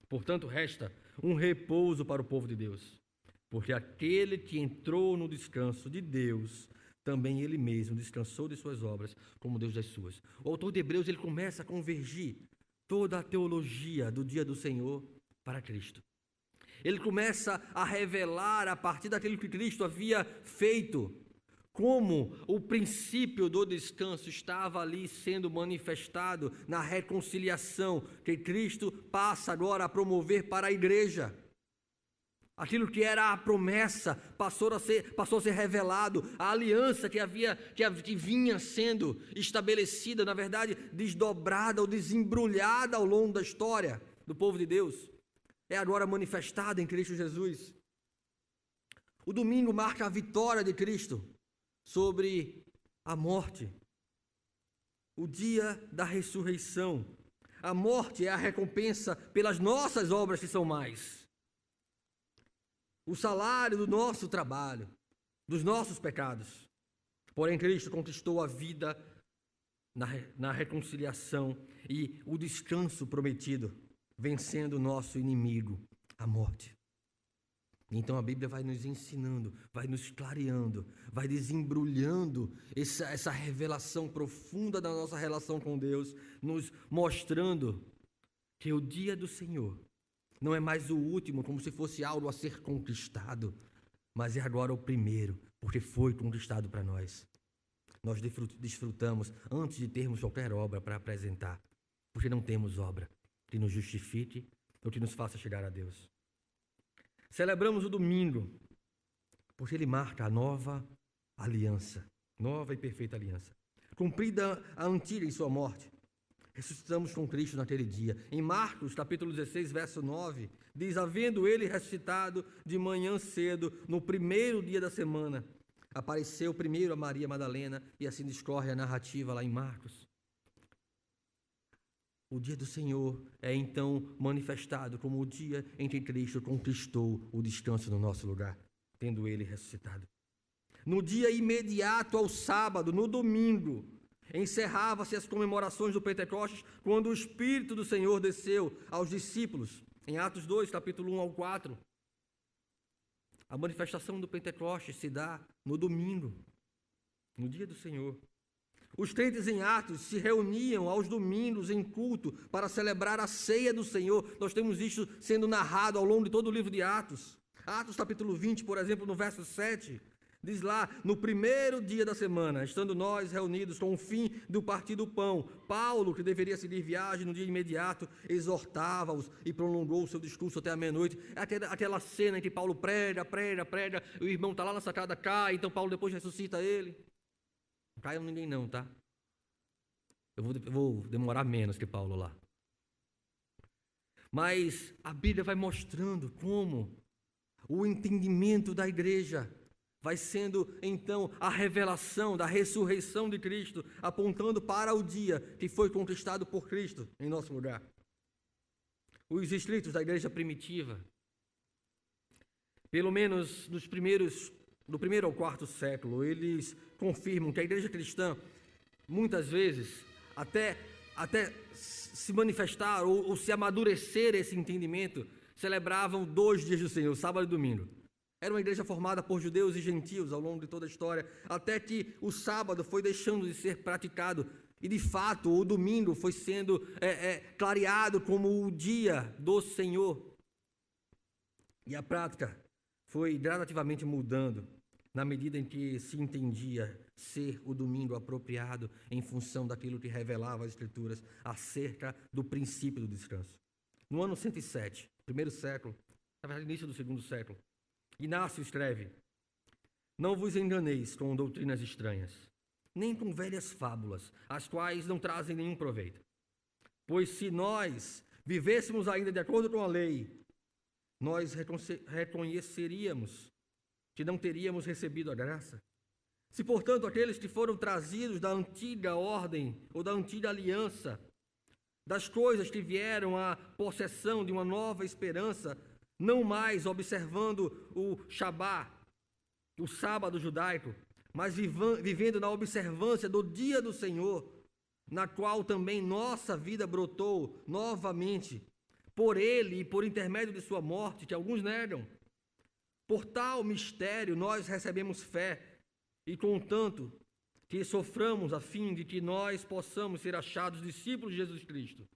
A: Portanto, resta um repouso para o povo de Deus, porque aquele que entrou no descanso de Deus, também ele mesmo descansou de suas obras, como Deus das suas. O autor de Hebreus, ele começa a convergir toda a teologia do dia do Senhor para Cristo. Ele começa a revelar, a partir daquilo que Cristo havia feito, como o princípio do descanso estava ali sendo manifestado na reconciliação que Cristo passa agora a promover para a igreja. Aquilo que era a promessa passou a ser revelado, a aliança que vinha sendo estabelecida, na verdade, desdobrada ou desembrulhada ao longo da história do povo de Deus, é agora manifestada em Cristo Jesus. O domingo marca a vitória de Cristo sobre a morte, o dia da ressurreição. A morte é a recompensa pelas nossas obras que são mais. O salário do nosso trabalho, dos nossos pecados. Porém, Cristo conquistou a vida na reconciliação e o descanso prometido, vencendo o nosso inimigo, a morte. Então a Bíblia vai nos ensinando, vai nos clareando, vai desembrulhando essa revelação profunda da nossa relação com Deus, nos mostrando que o dia do Senhor não é mais o último, como se fosse algo a ser conquistado, mas é agora o primeiro, porque foi conquistado para nós. Nós desfrutamos antes de termos qualquer obra para apresentar, porque não temos obra que nos justifique ou que nos faça chegar a Deus. Celebramos o domingo, porque ele marca a nova aliança, nova e perfeita aliança. Cumprida a antiga em sua morte, ressuscitamos com Cristo naquele dia. Em Marcos, capítulo 16, verso 9, diz: havendo ele ressuscitado de manhã cedo, no primeiro dia da semana, apareceu primeiro a Maria Madalena, e assim discorre a narrativa lá em Marcos. O dia do Senhor é então manifestado como o dia em que Cristo conquistou o descanso no nosso lugar, tendo ele ressuscitado. No dia imediato ao sábado, no domingo, encerrava-se as comemorações do Pentecostes, quando o Espírito do Senhor desceu aos discípulos, em Atos 2, capítulo 1 ao 4. A manifestação do Pentecostes se dá no domingo, no dia do Senhor. Os crentes em Atos se reuniam aos domingos em culto para celebrar a ceia do Senhor. Nós temos isso sendo narrado ao longo de todo o livro de Atos. Atos capítulo 20, por exemplo, no verso 7, diz lá: no primeiro dia da semana, estando nós reunidos com o fim do partir do pão, Paulo, que deveria seguir viagem no dia imediato, exortava-os e prolongou o seu discurso até a meia-noite. Aquela cena em que Paulo prega, o irmão está lá na sacada, cai, então Paulo depois ressuscita ele. Não caiam ninguém não, tá? Eu vou demorar menos que Paulo lá. Mas a Bíblia vai mostrando como o entendimento da igreja vai sendo, então, a revelação da ressurreição de Cristo, apontando para o dia que foi conquistado por Cristo em nosso lugar. Os escritos da igreja primitiva, pelo menos do primeiro ao quarto século, eles confirmam que a igreja cristã, muitas vezes, até se manifestar ou se amadurecer esse entendimento, celebravam 2 dias do Senhor, sábado e domingo. Era uma igreja formada por judeus e gentios ao longo de toda a história, até que o sábado foi deixando de ser praticado e, de fato, o domingo foi sendo clareado como o dia do Senhor. E a prática foi gradativamente mudando, na medida em que se entendia ser o domingo apropriado em função daquilo que revelava as Escrituras acerca do princípio do descanso. No ano 107, primeiro século, na verdade, início do segundo século, Inácio escreve: não vos enganeis com doutrinas estranhas, nem com velhas fábulas, as quais não trazem nenhum proveito. Pois se nós vivêssemos ainda de acordo com a lei, nós reconheceríamos que não teríamos recebido a graça. Se, portanto, aqueles que foram trazidos da antiga ordem ou da antiga aliança, das coisas que vieram à possessão de uma nova esperança, não mais observando o Shabá, o sábado judaico, mas vivendo na observância do dia do Senhor, na qual também nossa vida brotou novamente, por ele e por intermédio de sua morte, que alguns negam. Por tal mistério nós recebemos fé, e contanto que soframos a fim de que nós possamos ser achados discípulos de Jesus Cristo,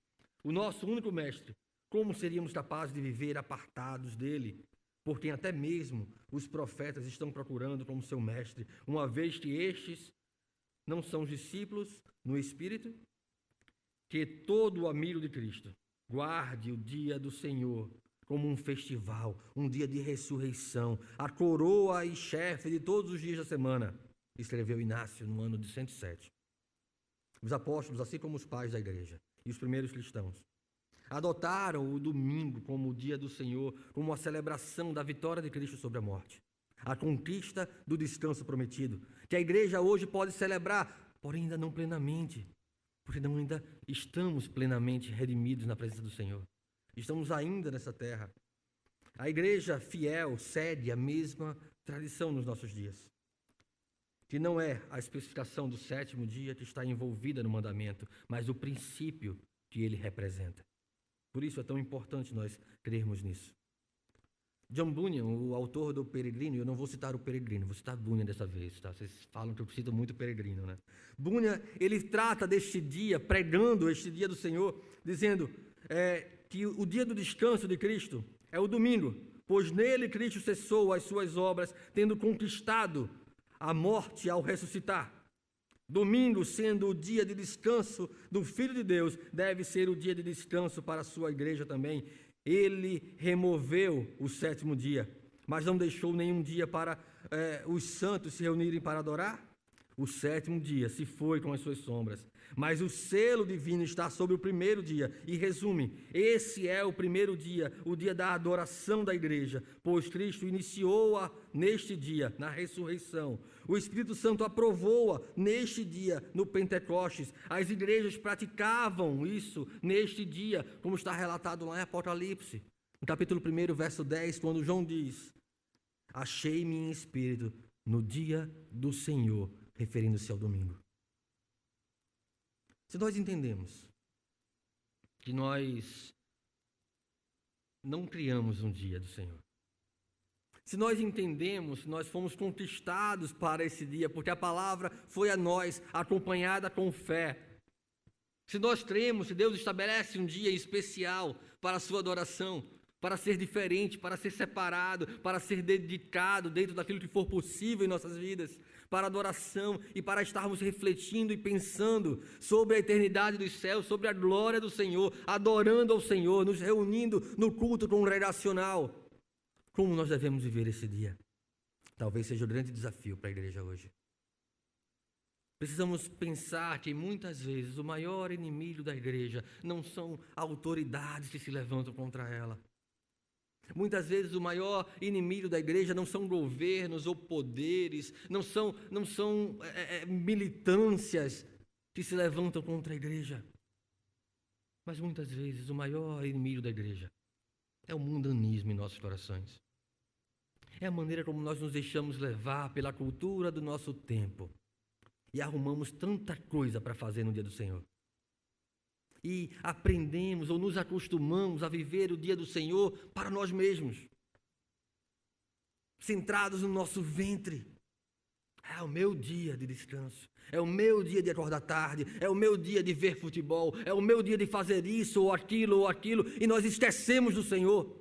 A: o nosso único mestre, como seríamos capazes de viver apartados dele, por quem até mesmo os profetas estão procurando como seu mestre, uma vez que estes não são discípulos no Espírito? Que todo o amigo de Cristo guarde o dia do Senhor como um festival, um dia de ressurreição, a coroa e chefe de todos os dias da semana, escreveu Inácio no ano de 107. Os apóstolos, assim como os pais da igreja e os primeiros cristãos, adotaram o domingo como o dia do Senhor, como a celebração da vitória de Cristo sobre a morte, a conquista do descanso prometido, que a igreja hoje pode celebrar, porém ainda não plenamente, porque não ainda estamos plenamente redimidos na presença do Senhor. Estamos ainda nessa terra. A igreja fiel segue a mesma tradição nos nossos dias, que não é a especificação do sétimo dia que está envolvida no mandamento, mas o princípio que ele representa. Por isso é tão importante nós crermos nisso. John Bunyan, o autor do Peregrino, eu não vou citar o Peregrino, vou citar Bunyan dessa vez, tá? Vocês falam que eu cito muito o Peregrino, né? Bunyan, ele trata deste dia, pregando este dia do Senhor, dizendo que o dia do descanso de Cristo é o domingo, pois nele Cristo cessou as suas obras, tendo conquistado a morte ao ressuscitar. Domingo, sendo o dia de descanso do Filho de Deus, deve ser o dia de descanso para a sua igreja também. Ele removeu o sétimo dia, mas não deixou nenhum dia para os santos se reunirem para adorar. O sétimo dia se foi com as suas sombras, mas o selo divino está sobre o primeiro dia. E resume, esse é o primeiro dia, o dia da adoração da igreja, pois Cristo iniciou-a neste dia, na ressurreição. O Espírito Santo aprovou-a neste dia, no Pentecostes. As igrejas praticavam isso neste dia, como está relatado lá em Apocalipse, no capítulo 1, verso 10, quando João diz: achei-me em espírito no dia do Senhor, referindo-se ao domingo. Se nós entendemos que nós não criamos um dia do Senhor, se nós entendemos que nós fomos conquistados para esse dia, porque a palavra foi a nós, acompanhada com fé, se nós cremos que Deus estabelece um dia especial para a sua adoração, para ser diferente, para ser separado, para ser dedicado dentro daquilo que for possível em nossas vidas, para adoração e para estarmos refletindo e pensando sobre a eternidade dos céus, sobre a glória do Senhor, adorando ao Senhor, nos reunindo no culto congregacional. Como nós devemos viver esse dia? Talvez seja o grande desafio para a igreja hoje. Precisamos pensar que muitas vezes o maior inimigo da igreja não são autoridades que se levantam contra ela. Muitas vezes o maior inimigo da igreja não são governos ou poderes, não são militâncias que se levantam contra a igreja. Mas muitas vezes o maior inimigo da igreja é o mundanismo em nossos corações. É a maneira como nós nos deixamos levar pela cultura do nosso tempo e arrumamos tanta coisa para fazer no dia do Senhor. E aprendemos ou nos acostumamos a viver o dia do Senhor para nós mesmos, centrados no nosso ventre. É o meu dia de descanso, é o meu dia de acordar tarde, é o meu dia de ver futebol, é o meu dia de fazer isso ou aquilo, e nós esquecemos do Senhor.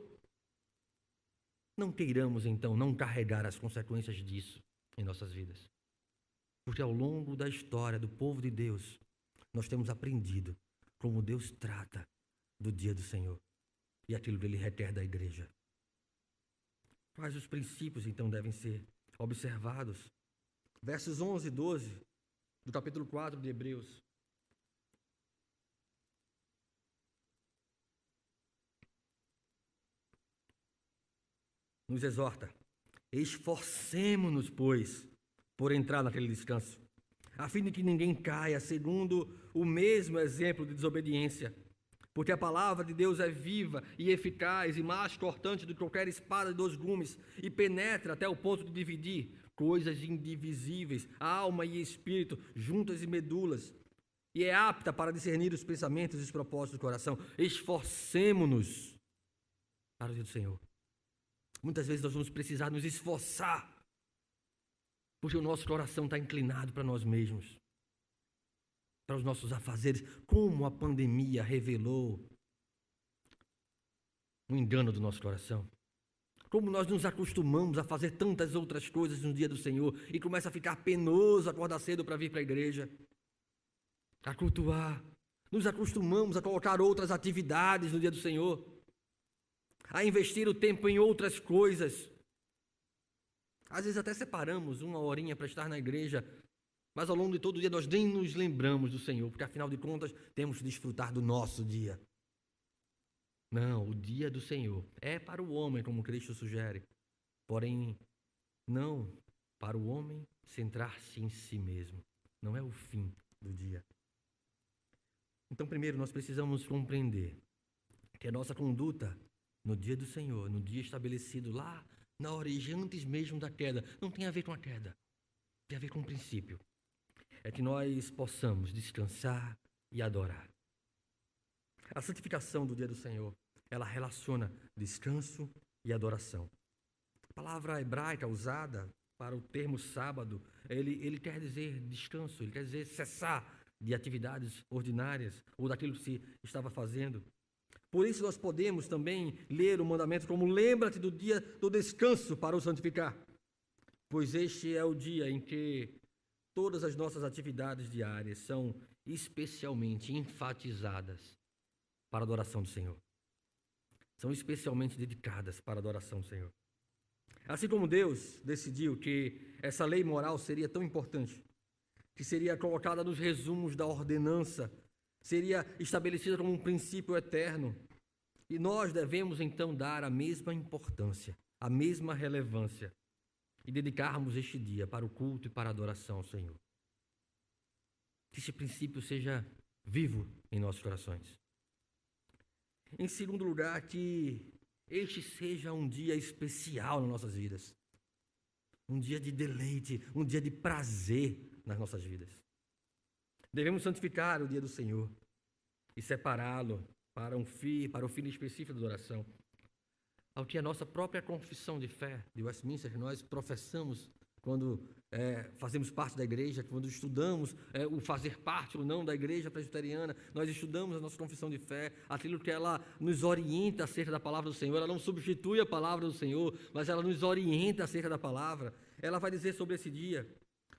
A: Não queiramos então não carregar as consequências disso em nossas vidas, porque ao longo da história do povo de Deus, nós temos aprendido como Deus trata do dia do Senhor e aquilo que Ele requer da igreja. Quais os princípios, então, devem ser observados? Versos 11 e 12 do capítulo 4 de Hebreus. Nos exorta: esforcemo-nos, pois, por entrar naquele descanso, a fim de que ninguém caia segundo o mesmo exemplo de desobediência. Porque a palavra de Deus é viva e eficaz e mais cortante do que qualquer espada de 2 gumes e penetra até o ponto de dividir coisas indivisíveis, alma e espírito, juntas e medulas, e é apta para discernir os pensamentos e os propósitos do coração. Esforcemo-nos para o dia do Senhor. Muitas vezes nós vamos precisar nos esforçar, porque o nosso coração está inclinado para nós mesmos, para os nossos afazeres, como a pandemia revelou o engano do nosso coração. Como nós nos acostumamos a fazer tantas outras coisas no dia do Senhor e começa a ficar penoso acordar cedo para vir para a igreja, a cultuar. Nos acostumamos a colocar outras atividades no dia do Senhor, a investir o tempo em outras coisas. Às vezes até separamos uma horinha para estar na igreja, mas ao longo de todo o dia nós nem nos lembramos do Senhor, porque afinal de contas temos que desfrutar do nosso dia. Não, o dia do Senhor é para o homem, como Cristo sugere, porém não para o homem centrar-se em si mesmo. Não é o fim do dia. Então, primeiro, nós precisamos compreender que a nossa conduta no dia do Senhor, no dia estabelecido lá na origem, antes mesmo da queda, não tem a ver com a queda, tem a ver com o princípio. É que nós possamos descansar e adorar. A santificação do dia do Senhor, ela relaciona descanso e adoração. A palavra hebraica usada para o termo sábado, ele quer dizer descanso, ele quer dizer cessar de atividades ordinárias ou daquilo que se estava fazendo. Por isso nós podemos também ler o mandamento como lembra-te do dia do descanso para o santificar, pois este é o dia em que todas as nossas atividades diárias são especialmente enfatizadas para a adoração do Senhor. São especialmente dedicadas para a adoração do Senhor. Assim como Deus decidiu que essa lei moral seria tão importante, que seria colocada nos resumos da ordenança, seria estabelecida como um princípio eterno, e nós devemos então dar a mesma importância, a mesma relevância, e dedicarmos este dia para o culto e para a adoração ao Senhor. Que esse princípio seja vivo em nossos corações. Em segundo lugar, que este seja um dia especial nas nossas vidas. Um dia de deleite, um dia de prazer nas nossas vidas. Devemos santificar o dia do Senhor e separá-lo para o fim específico da adoração. Ao que a nossa própria confissão de fé de Westminster, que nós professamos quando fazemos parte da igreja, quando estudamos o fazer parte ou não da igreja presbiteriana, nós estudamos a nossa confissão de fé, aquilo que ela nos orienta acerca da palavra do Senhor. Ela não substitui a palavra do Senhor, mas ela nos orienta acerca da palavra. Ela vai dizer sobre esse dia,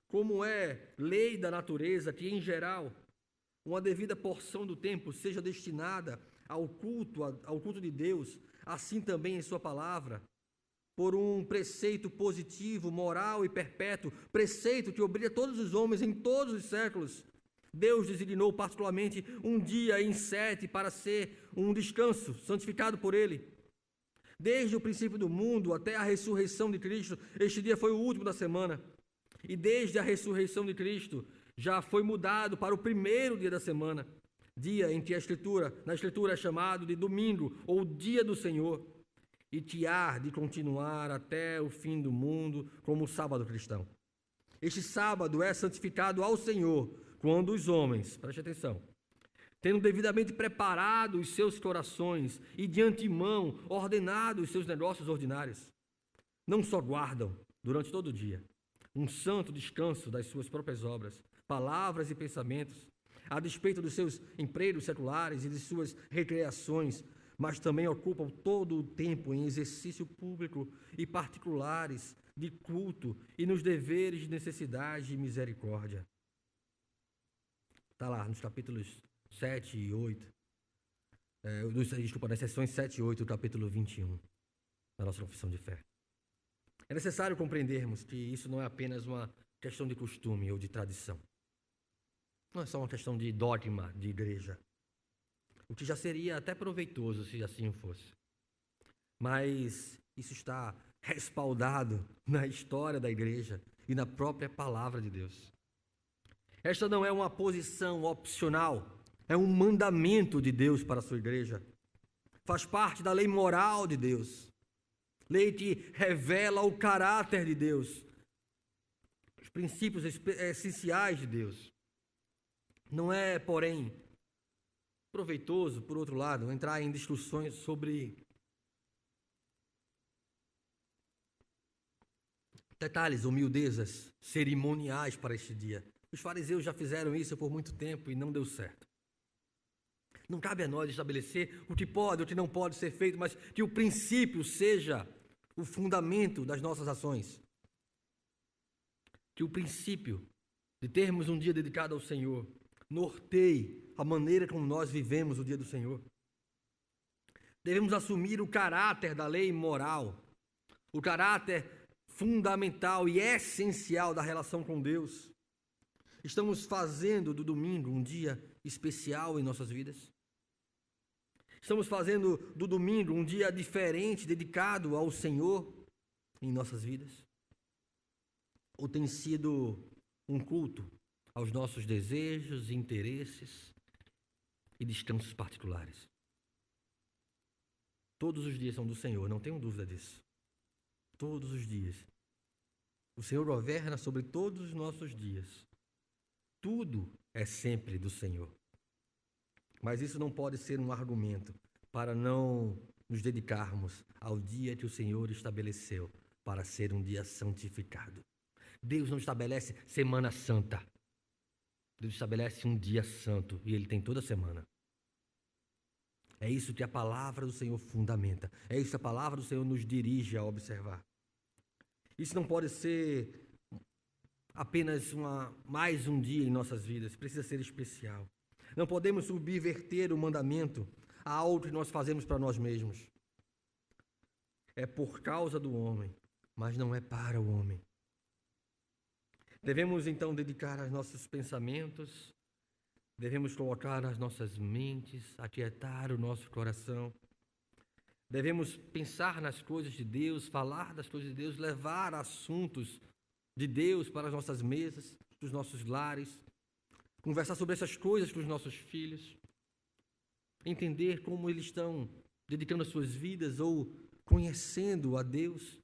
A: como é lei da natureza que, em geral, uma devida porção do tempo seja destinada ao culto de Deus, assim também em sua palavra, por um preceito positivo, moral e perpétuo, preceito que obriga todos os homens em todos os séculos. Deus designou particularmente um dia em 7 para ser um descanso, santificado por Ele. Desde o princípio do mundo até a ressurreição de Cristo, este dia foi o último da semana. E desde a ressurreição de Cristo, já foi mudado para o primeiro dia da semana, dia em que na Escritura é chamado de domingo, ou dia do Senhor, e que há de continuar até o fim do mundo como o sábado cristão. Este sábado é santificado ao Senhor, quando os homens, preste atenção, tendo devidamente preparado os seus corações e de antemão ordenado os seus negócios ordinários, não só guardam durante todo o dia um santo descanso das suas próprias obras, palavras e pensamentos, a despeito dos seus empregos seculares e de suas recreações, mas também ocupam todo o tempo em exercício público e particulares de culto e nos deveres de necessidade e misericórdia. Está lá nos capítulos 7 e 8, nas seções 7 e 8 do capítulo 21 da nossa confissão de fé. É necessário compreendermos que isso não é apenas uma questão de costume ou de tradição. Não é só uma questão de dogma de igreja, o que já seria até proveitoso se assim fosse. Mas isso está respaldado na história da igreja e na própria palavra de Deus. Esta não é uma posição opcional, é um mandamento de Deus para a sua igreja. Faz parte da lei moral de Deus. Lei que revela o caráter de Deus, os princípios essenciais de Deus. Não é, porém, proveitoso, por outro lado, entrar em discussões sobre detalhes ou miudezas cerimoniais para este dia. Os fariseus já fizeram isso por muito tempo e não deu certo. Não cabe a nós estabelecer o que pode ou o que não pode ser feito, mas que o princípio seja o fundamento das nossas ações. Que o princípio de termos um dia dedicado ao Senhor norteie a maneira como nós vivemos o dia do Senhor. Devemos assumir o caráter da lei moral, o caráter fundamental e essencial da relação com Deus. Estamos fazendo do domingo um dia especial em nossas vidas? Estamos fazendo do domingo um dia diferente, dedicado ao Senhor em nossas vidas? Ou tem sido um culto aos nossos desejos, interesses e descansos particulares? Todos os dias são do Senhor, não tenho dúvida disso. Todos os dias. O Senhor governa sobre todos os nossos dias. Tudo é sempre do Senhor. Mas isso não pode ser um argumento para não nos dedicarmos ao dia que o Senhor estabeleceu para ser um dia santificado. Deus não estabelece semana santa. Deus estabelece um dia santo e Ele tem toda semana. É isso que a palavra do Senhor fundamenta. É isso que a palavra do Senhor nos dirige a observar. Isso não pode ser apenas mais um dia em nossas vidas. Precisa ser especial. Não podemos subverter o mandamento a algo que nós fazemos para nós mesmos. É por causa do homem, mas não é para o homem. Devemos então dedicar aos nossos pensamentos, devemos colocar as nossas mentes, aquietar o nosso coração. Devemos pensar nas coisas de Deus, falar das coisas de Deus, levar assuntos de Deus para as nossas mesas, dos nossos lares, conversar sobre essas coisas com os nossos filhos, entender como eles estão dedicando as suas vidas ou conhecendo a Deus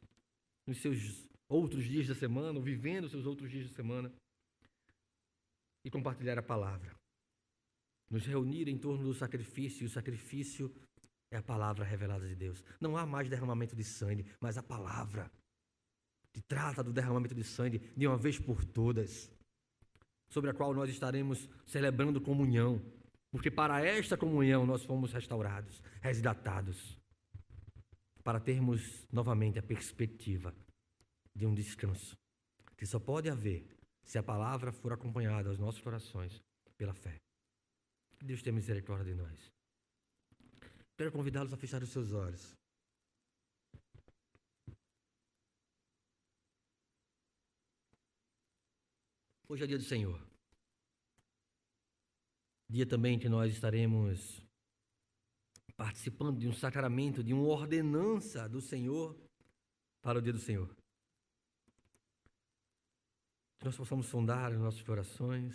A: nos seus outros dias da semana, ou vivendo os seus outros dias da semana, e compartilhar a palavra. Nos reunir em torno do sacrifício, e o sacrifício é a palavra revelada de Deus. Não há mais derramamento de sangue, mas a palavra que trata do derramamento de sangue de uma vez por todas, sobre a qual nós estaremos celebrando comunhão, porque para esta comunhão nós fomos restaurados, resgatados, para termos novamente a perspectiva de um descanso, que só pode haver se a palavra for acompanhada aos nossos corações pela fé. Que Deus tenha misericórdia de nós. Quero convidá-los a fechar os seus olhos. Hoje é dia do Senhor. Dia também que nós estaremos participando de um sacramento, de uma ordenança do Senhor para o dia do Senhor. Que nós possamos sondar os nossos corações,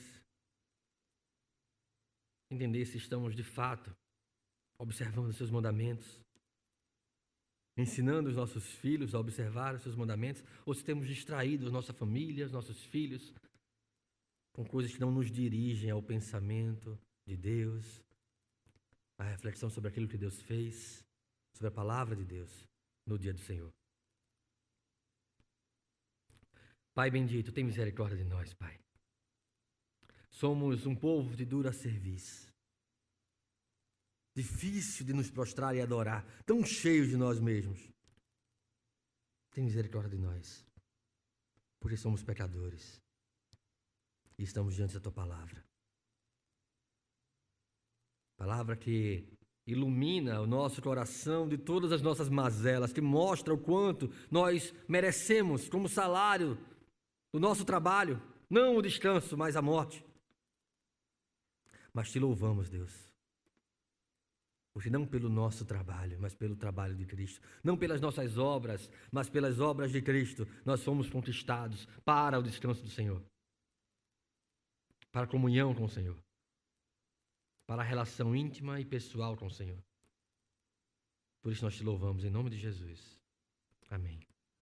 A: entender se estamos de fato observando os seus mandamentos, ensinando os nossos filhos a observar os seus mandamentos, ou se temos distraído a nossa família, os nossos filhos, com coisas que não nos dirigem ao pensamento de Deus, à reflexão sobre aquilo que Deus fez, sobre a palavra de Deus no dia do Senhor. Pai bendito, tem misericórdia de nós, Pai. Somos um povo de dura serviço, difícil de nos prostrar e adorar, tão cheios de nós mesmos. Tem misericórdia de nós, porque somos pecadores e estamos diante da Tua palavra. Palavra que ilumina o nosso coração de todas as nossas mazelas, que mostra o quanto nós merecemos como salário do nosso trabalho, não o descanso, mas a morte. Mas te louvamos, Deus, porque não pelo nosso trabalho, mas pelo trabalho de Cristo, não pelas nossas obras, mas pelas obras de Cristo, nós fomos conquistados para o descanso do Senhor, para a comunhão com o Senhor, para a relação íntima e pessoal com o Senhor. Por isso nós te louvamos em nome de Jesus. Amém.